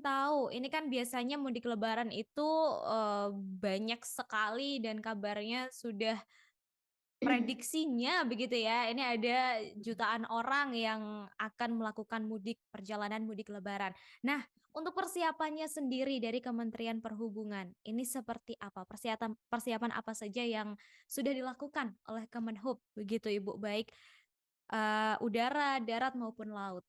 tahu, ini kan biasanya mudik lebaran itu, banyak sekali dan kabarnya sudah prediksinya begitu ya, ini ada jutaan orang yang akan melakukan mudik, perjalanan mudik lebaran. Nah, untuk persiapannya sendiri dari Kementerian Perhubungan, ini seperti apa? Persiapan persiapan apa saja yang sudah dilakukan oleh Kemenhub begitu Ibu, baik, udara, darat maupun laut?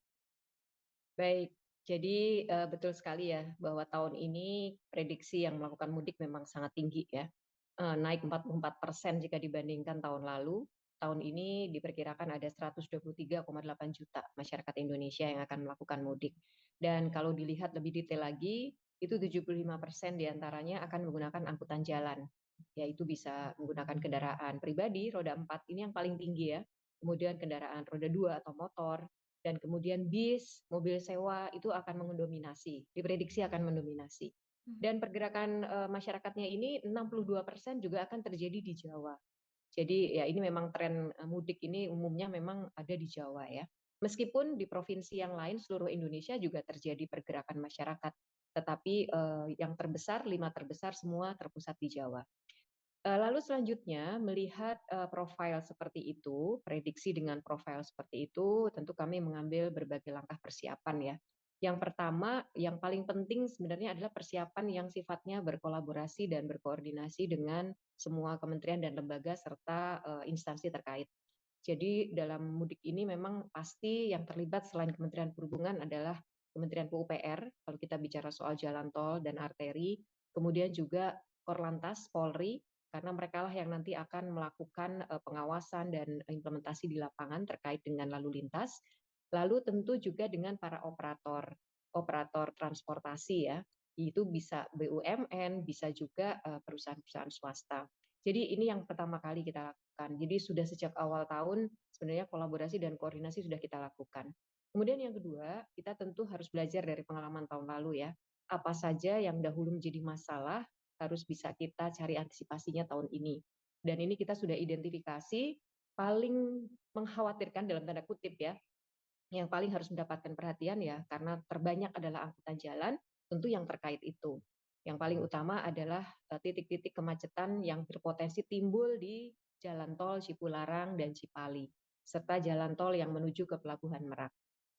Baik, jadi, betul sekali ya bahwa tahun ini prediksi yang melakukan mudik memang sangat tinggi ya, naik 44% jika dibandingkan tahun lalu. Tahun ini diperkirakan ada 123,8 juta masyarakat Indonesia yang akan melakukan mudik. Dan kalau dilihat lebih detail lagi, itu 75% diantaranya akan menggunakan angkutan jalan, yaitu bisa menggunakan kendaraan pribadi roda 4 ini yang paling tinggi ya, kemudian kendaraan roda 2 atau motor, dan kemudian bis, mobil sewa itu akan mendominasi, diprediksi akan mendominasi. Mhm. Dan pergerakan masyarakatnya ini 62% juga akan terjadi di Jawa. Jadi ya ini memang tren mudik ini umumnya memang ada di Jawa ya. Meskipun di provinsi yang lain seluruh Indonesia juga terjadi pergerakan masyarakat, tetapi yang terbesar, 5 terbesar semua terpusat di Jawa. Lalu selanjutnya melihat, profil seperti itu, prediksi dengan profil seperti itu, tentu kami mengambil berbagai langkah persiapan ya. Yang pertama, yang paling penting sebenarnya adalah persiapan yang sifatnya berkolaborasi dan berkoordinasi dengan semua kementerian dan lembaga serta, instansi terkait. Jadi dalam mudik ini memang pasti yang terlibat selain Kementerian Perhubungan adalah Kementerian PUPR, kalau kita bicara soal jalan tol dan arteri, kemudian juga Korlantas, Polri, karena merekalah yang nanti akan melakukan pengawasan dan implementasi di lapangan terkait dengan lalu lintas. Lalu tentu juga dengan para operator, operator transportasi ya, itu bisa BUMN, bisa juga perusahaan-perusahaan swasta. Jadi ini yang pertama kali kita lakukan. Jadi sudah sejak awal tahun sebenarnya kolaborasi dan koordinasi sudah kita lakukan. Kemudian yang kedua, kita tentu harus belajar dari pengalaman tahun lalu ya. Apa saja yang dahulu menjadi masalah harus bisa kita cari antisipasinya tahun ini. Dan ini kita sudah identifikasi paling mengkhawatirkan dalam tanda kutip ya, yang paling harus mendapatkan perhatian ya karena terbanyak adalah angkutan jalan, tentu yang terkait itu. Yang paling utama adalah titik-titik kemacetan yang berpotensi timbul di jalan tol Cipularang dan Cipali, serta jalan tol yang menuju ke Pelabuhan Merak.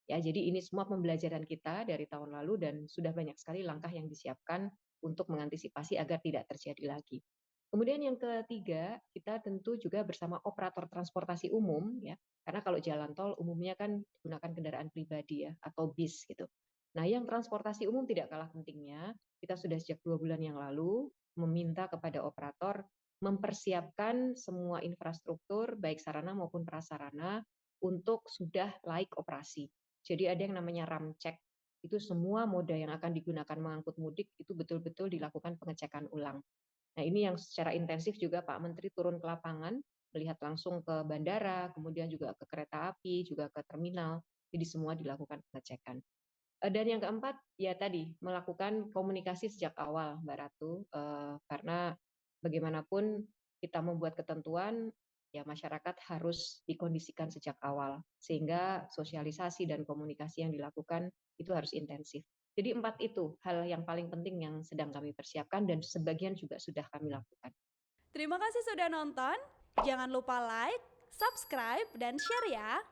Ya, jadi ini semua pembelajaran kita dari tahun lalu dan sudah banyak sekali langkah yang disiapkan untuk mengantisipasi agar tidak terjadi lagi. Kemudian yang ketiga, kita tentu juga bersama operator transportasi umum ya, karena kalau jalan tol umumnya kan gunakan kendaraan pribadi ya atau bis gitu. Nah, yang transportasi umum tidak kalah pentingnya, kita sudah sejak 2 bulan yang lalu meminta kepada operator mempersiapkan semua infrastruktur baik sarana maupun prasarana untuk sudah laik operasi. Jadi ada yang namanya ramcek, itu semua moda yang akan digunakan mengangkut mudik itu betul-betul dilakukan pengecekan ulang. Nah, ini yang secara intensif juga Pak Menteri turun ke lapangan, melihat langsung ke bandara, kemudian juga ke kereta api, juga ke terminal. Jadi semua dilakukan pengecekan. Dan yang keempat, ya tadi melakukan komunikasi sejak awal, Mbak Ratu, karena bagaimanapun kita membuat ketentuan, ya masyarakat harus dikondisikan sejak awal, sehingga sosialisasi dan komunikasi yang dilakukan itu harus intensif. Jadi 4 itu hal yang paling penting yang sedang kami persiapkan dan sebagian juga sudah kami lakukan. Terima kasih sudah nonton. Jangan lupa like, subscribe, dan share ya.